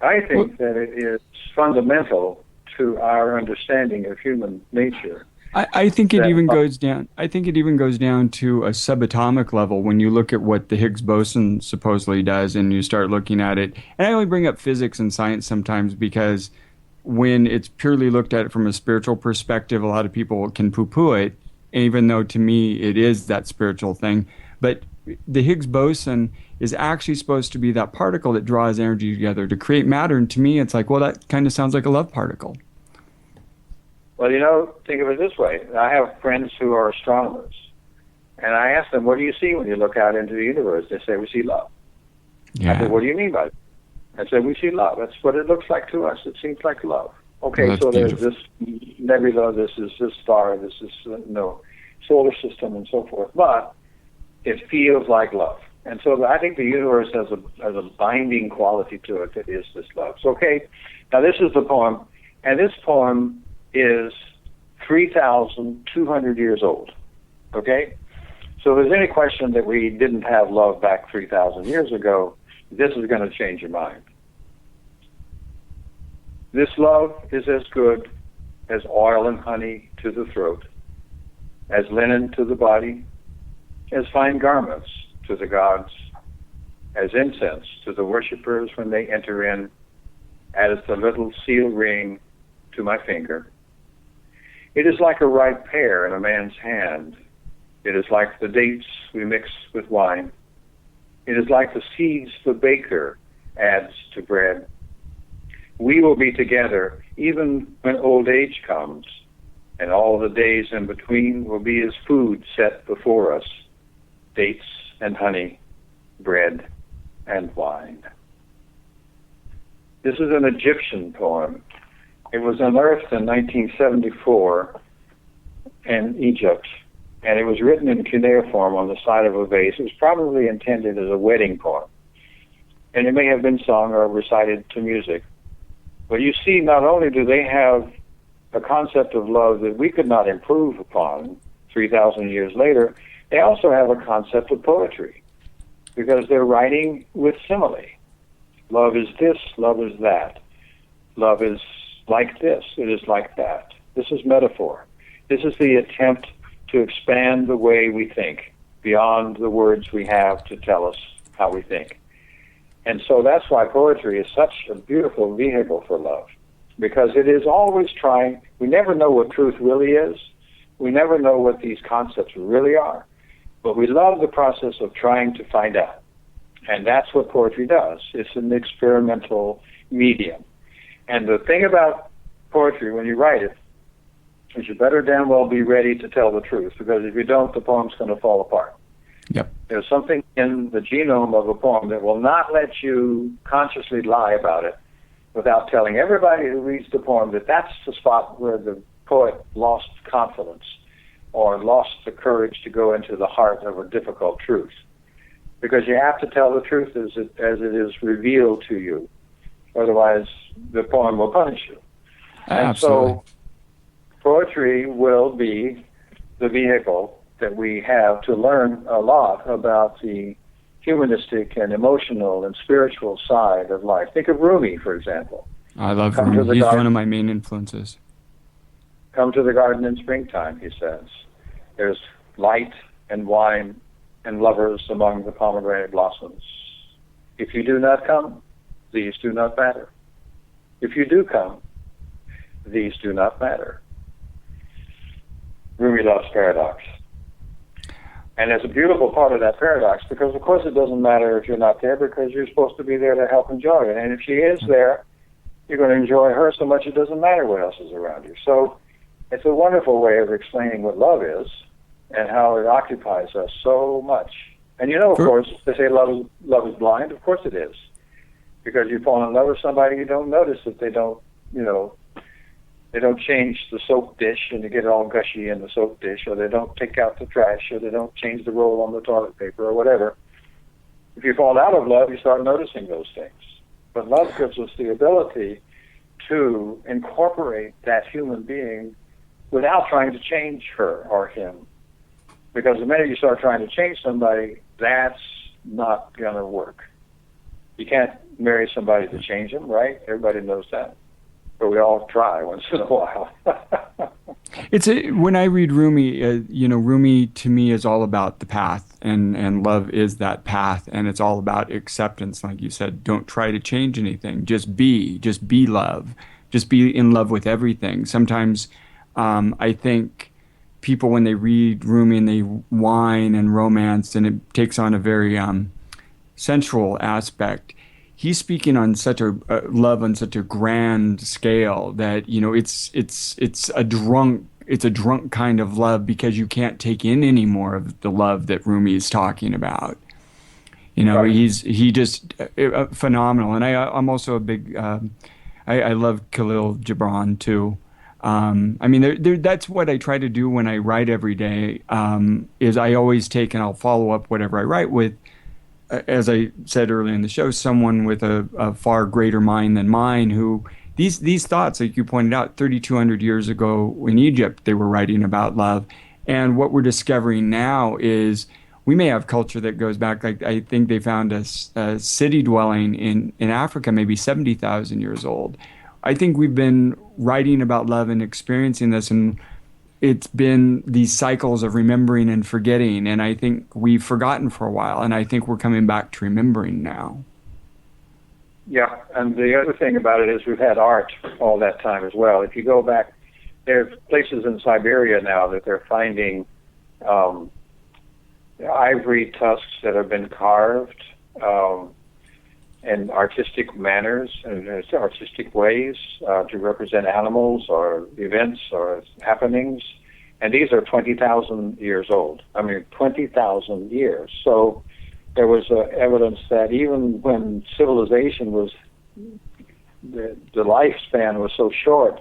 I think that it is fundamental to our understanding of human nature. I think it even goes down. I think it even goes down to a subatomic level when you look at what the Higgs boson supposedly does, and you start looking at it. And I only bring up physics and science sometimes because when it's purely looked at from a spiritual perspective, a lot of people can poo-poo it, even though to me it is that spiritual thing. But the Higgs boson is actually supposed to be that particle that draws energy together to create matter. And to me, it's like, well, that kind of sounds like a love particle. Well, think of it this way. I have friends who are astronomers, and I ask them, what do you see when you look out into the universe? They say, we see love. Yeah. I said, what do you mean by that? I said, we see love. That's what it looks like to us. It seems like love. Okay, well, so beautiful. There's this nebula, this is this star, this is solar system, and so forth. But it feels like love. And so I think the universe has a binding quality to it that is this love. So, okay, now this is the poem, and this poem is 3,200 years old, okay? So if there's any question that we didn't have love back 3,000 years ago, this is going to change your mind. This love is as good as oil and honey to the throat, as linen to the body, as fine garments to the gods, as incense to the worshippers when they enter in, as the little seal ring to my finger. It is like a ripe pear in a man's hand. It is like the dates we mix with wine. It is like the seeds the baker adds to bread. We will be together even when old age comes, and all the days in between will be as food set before us, dates and honey, bread and wine. This is an Egyptian poem. It was unearthed in 1974 in Egypt, and it was written in cuneiform on the side of a vase. It was probably intended as a wedding poem, and it may have been sung or recited to music. But you see, not only do they have a concept of love that we could not improve upon 3,000 years later, they also have a concept of poetry, because they're writing with simile. Love is this, love is that. Love is like this, it is like that. This is metaphor. This is the attempt to expand the way we think beyond the words we have to tell us how we think. And so that's why poetry is such a beautiful vehicle for love, because it is always trying. We never know what truth really is. We never know what these concepts really are. But we love the process of trying to find out. And that's what poetry does. It's an experimental medium. And the thing about poetry, when you write it, is you better damn well be ready to tell the truth, because if you don't, the poem's going to fall apart. Yep. There's something in the genome of a poem that will not let you consciously lie about it without telling everybody who reads the poem that that's the spot where the poet lost confidence or lost the courage to go into the heart of a difficult truth. Because you have to tell the truth as it is revealed to you. Otherwise, the poem will punish you. And Absolutely. so poetry will be the vehicle that we have to learn a lot about the humanistic and emotional and spiritual side of life. Think of Rumi, for example. I love Come to Rumi. the He's garden. one of my main influences. Come to the garden in springtime, he says. There's light and wine and lovers among the pomegranate blossoms. If you do not come, these do not matter. If you do come, these do not matter. Rumi loves paradox. And there's a beautiful part of that paradox, because of course it doesn't matter if you're not there, because you're supposed to be there to help enjoy it. And if she is there, you're going to enjoy her so much it doesn't matter what else is around you. So it's a wonderful way of explaining what love is and how it occupies us so much. And you know, of course, they say love is blind. Of course it is. Because you fall in love with somebody, you don't notice that they don't change the soap dish and you get all gushy in the soap dish, or they don't take out the trash, or they don't change the roll on the toilet paper, or whatever. If you fall out of love, you start noticing those things. But love gives us the ability to incorporate that human being without trying to change her or him. Because the minute you start trying to change somebody, that's not going to work. You can't marry somebody to change them, right? Everybody knows that. But we all try once in a while. When I read Rumi, Rumi to me is all about the path, and love is that path, and it's all about acceptance. Like you said, don't try to change anything. Just be love. Just be in love with everything. Sometimes I think people, when they read Rumi and they whine and romance, and it takes on a very sensual aspect, he's speaking on such a love on such a grand scale that it's a drunk kind of love, because you can't take in any more of the love that Rumi is talking about. Right. He just phenomenal. And I'm also a big I love Khalil Gibran too. That's what I try to do when I write every day. Is I always take, and I'll follow up whatever I write with, as I said earlier in the show, someone with a far greater mind than mine, who these thoughts, like you pointed out, 3,200 years ago in Egypt, they were writing about love. And what we're discovering now is we may have culture that goes back, like I think they found a city dwelling in Africa, maybe 70,000 years old. I think we've been writing about love and experiencing this, and it's been these cycles of remembering and forgetting, and I think we've forgotten for a while, and I think we're coming back to remembering now. Yeah, and the other thing about it is we've had art all that time as well. If you go back, there's places in Siberia now that they're finding ivory tusks that have been carved in artistic manners and artistic ways to represent animals or events or happenings. And these are 20,000 years old. 20,000 years. So there was evidence that even when civilization was, the lifespan was so short,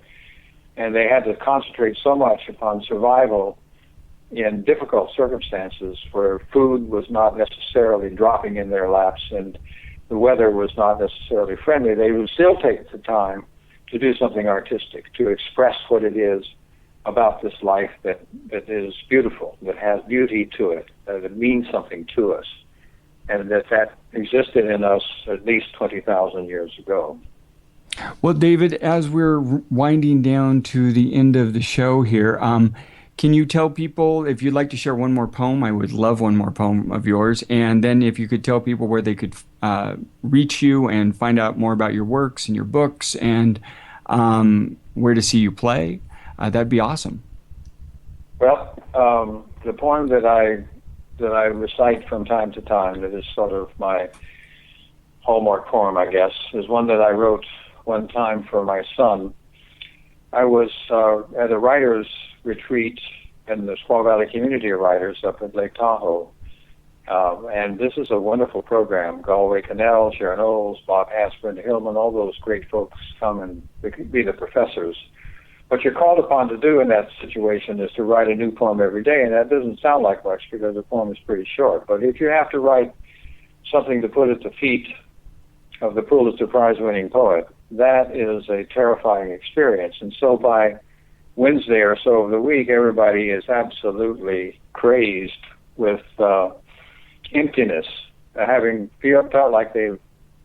and they had to concentrate so much upon survival, in difficult circumstances where food was not necessarily dropping in their laps and the weather was not necessarily friendly, they would still take the time to do something artistic, to express what it is about this life that is beautiful, that has beauty to it, that it means something to us, and that existed in us at least 20,000 years ago. Well, David, as we're winding down to the end of the show here, can you tell people, if you'd like to share one more poem, I would love one more poem of yours, and then if you could tell people where they could reach you and find out more about your works and your books and where to see you play, that'd be awesome. Well, the poem that I recite from time to time, that is sort of my hallmark poem, I guess, is one that I wrote one time for my son. I was at a writer's retreat in the Squaw Valley Community of Writers up at Lake Tahoe. And this is a wonderful program. Galway Cannell, Sharon Olds, Bob Aspen, Hillman, all those great folks come and be the professors. What you're called upon to do in that situation is to write a new poem every day, and that doesn't sound like much because the poem is pretty short. But if you have to write something to put at the feet of the Pulitzer Prize-winning poet, that is a terrifying experience. And so by Wednesday or so of the week, everybody is absolutely crazed with emptiness, having felt like they've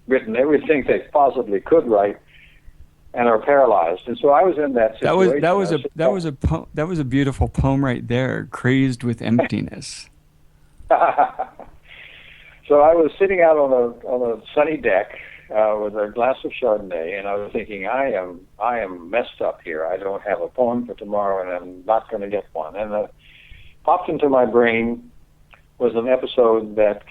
written everything they possibly could write and are paralyzed. And so I was in that situation. That was a beautiful poem right there, Crazed with Emptiness. So I was sitting out on a sunny deck with a glass of Chardonnay, and I was thinking, I am messed up here. I don't have a poem for tomorrow, and I'm not going to get one. And popped into my brain was an episode that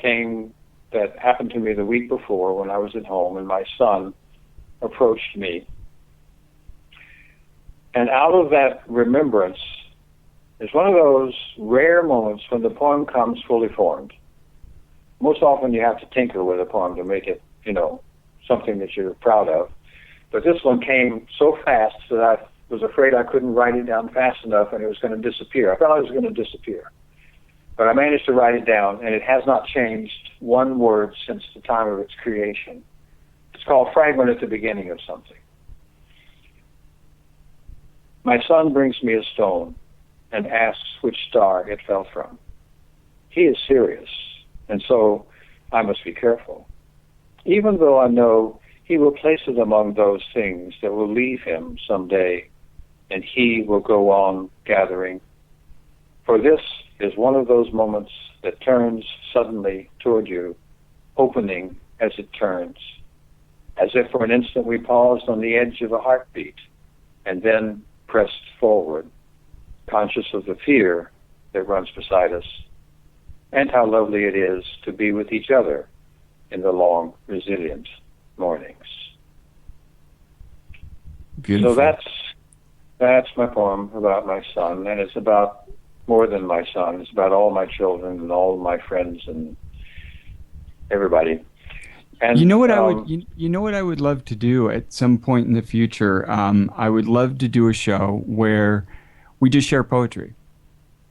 happened to me the week before when I was at home, and my son approached me. And out of that remembrance is one of those rare moments when the poem comes fully formed. Most often you have to tinker with a poem to make it, something that you're proud of. But this one came so fast that I was afraid I couldn't write it down fast enough and it was going to disappear. I thought it was going to disappear. But I managed to write it down, and it has not changed one word since the time of its creation. It's called Fragment at the Beginning of Something. My son brings me a stone and asks which star it fell from. He is serious, and so I must be careful. Even though I know he will place it among those things that will leave him someday, and he will go on gathering. For this is one of those moments that turns suddenly toward you, opening as it turns, as if for an instant we paused on the edge of a heartbeat, and then pressed forward, conscious of the fear that runs beside us, and how lovely it is to be with each other in the long, resilient mornings. Beautiful. So that's my poem about my son, and it's about more than my son. It's about all my children and all my friends and everybody. And you know what I would love to do at some point in the future? I would love to do a show where we just share poetry.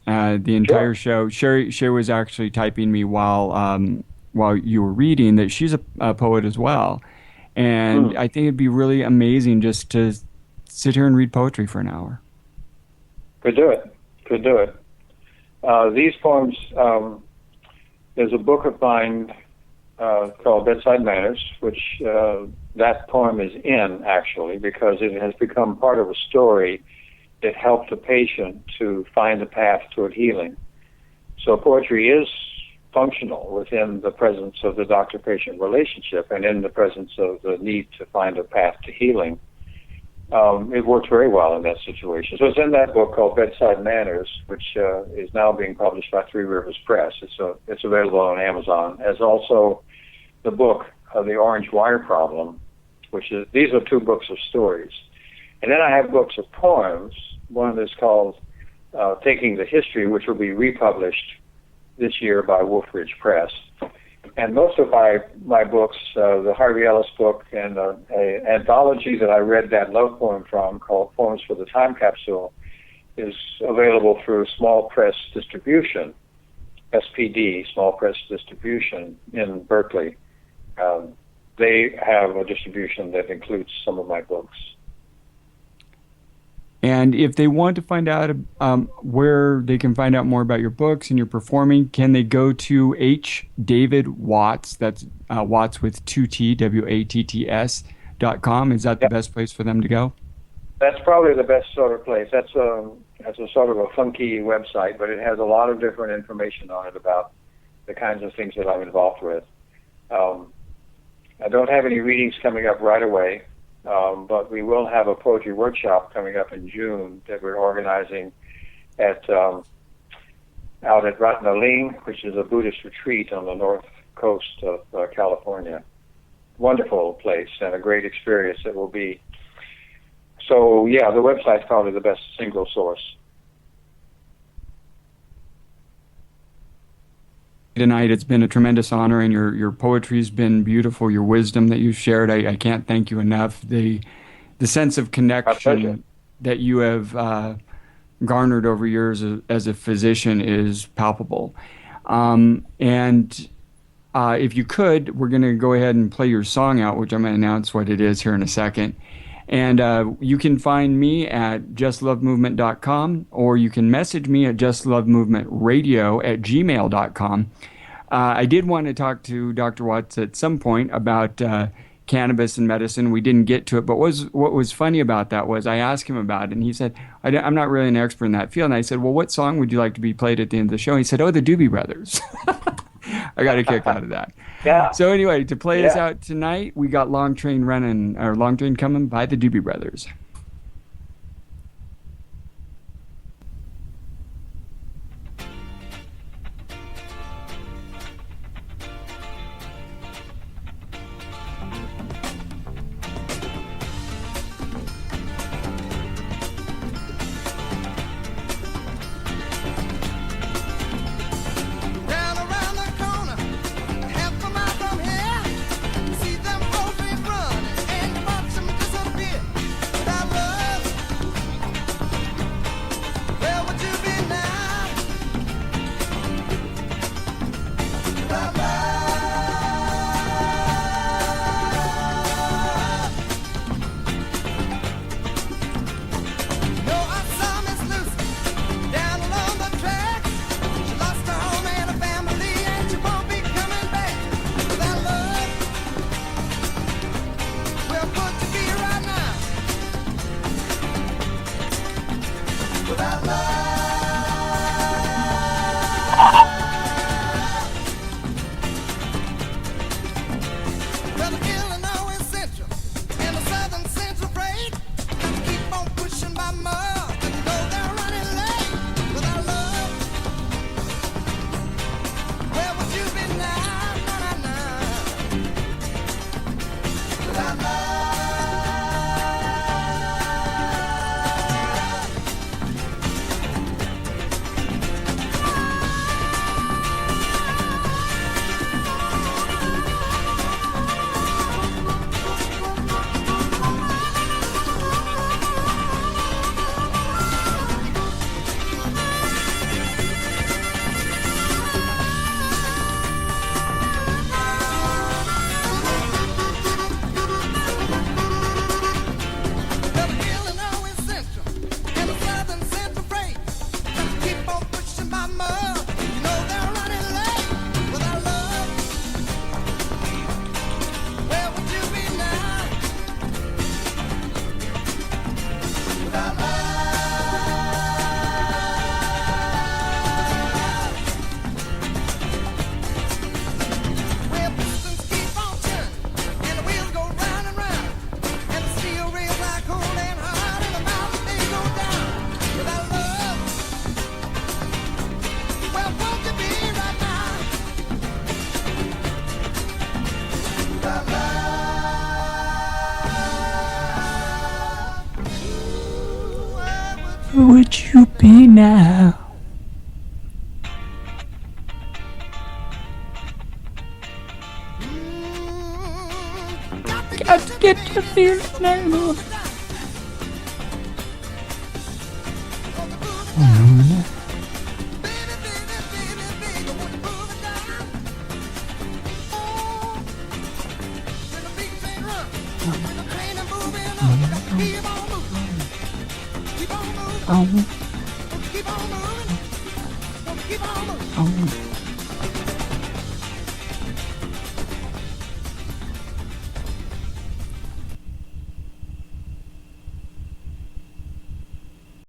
The entire show. Sherry was actually typing me while you were reading that she's a poet as well, and I think it'd be really amazing just to sit here and read poetry for an hour. Could do it. These poems. There's a book of mine called Bedside Manners, which that poem is in, actually, because it has become part of a story that helped a patient to find a path toward healing. So poetry is functional within the presence of the doctor-patient relationship and in the presence of the need to find a path to healing. It works very well in that situation. So it's in that book called Bedside Manners, which is now being published by Three Rivers Press. It's available on Amazon, as also the book of The Orange Wire Problem, these are two books of stories. And then I have books of poems. One is called Taking the History, which will be republished this year by Wolf Ridge Press. And most of my books, the Harvey Ellis book and an anthology that I read that love poem from called Poems for the Time Capsule, is available through Small Press Distribution, SPD, Small Press Distribution in Berkeley. They have a distribution that includes some of my books. And if they want to find out where they can find out more about your books and your performing, can they go to H. David Watts, that's Watts with 2T, WATTS.com? Is that the best place for them to go? That's probably the best sort of place. That's a sort of a funky website, but it has a lot of different information on it about the kinds of things that I'm involved with. I don't have any readings coming up right away, but we will have a poetry workshop coming up in June that we're organizing out at Ratnaling, which is a Buddhist retreat on the north coast of California. Wonderful place and a great experience it will be. So, yeah, the website's probably the best single source. Tonight, it's been a tremendous honor, and your poetry's been beautiful. Your wisdom that you've shared, I can't thank you enough. The sense of connection that you have garnered over years as a physician is palpable. And if you could, we're going to go ahead and play your song out, which I'm going to announce what it is here in a second. And you can find me at justlovemovement.com, or you can message me at justlovemovementradio@gmail.com. I did want to talk to Dr. Watts at some point about cannabis and medicine. We didn't get to it, but what was funny about that was I asked him about it, and he said, I'm not really an expert in that field. And I said, well, what song would you like to be played at the end of the show? And he said, the Doobie Brothers. I got a kick out of that. Yeah. So anyway, to play us out tonight, we got Long Train Coming by the Doobie Brothers. Where would you be now? Got to get your feelings now. Oh.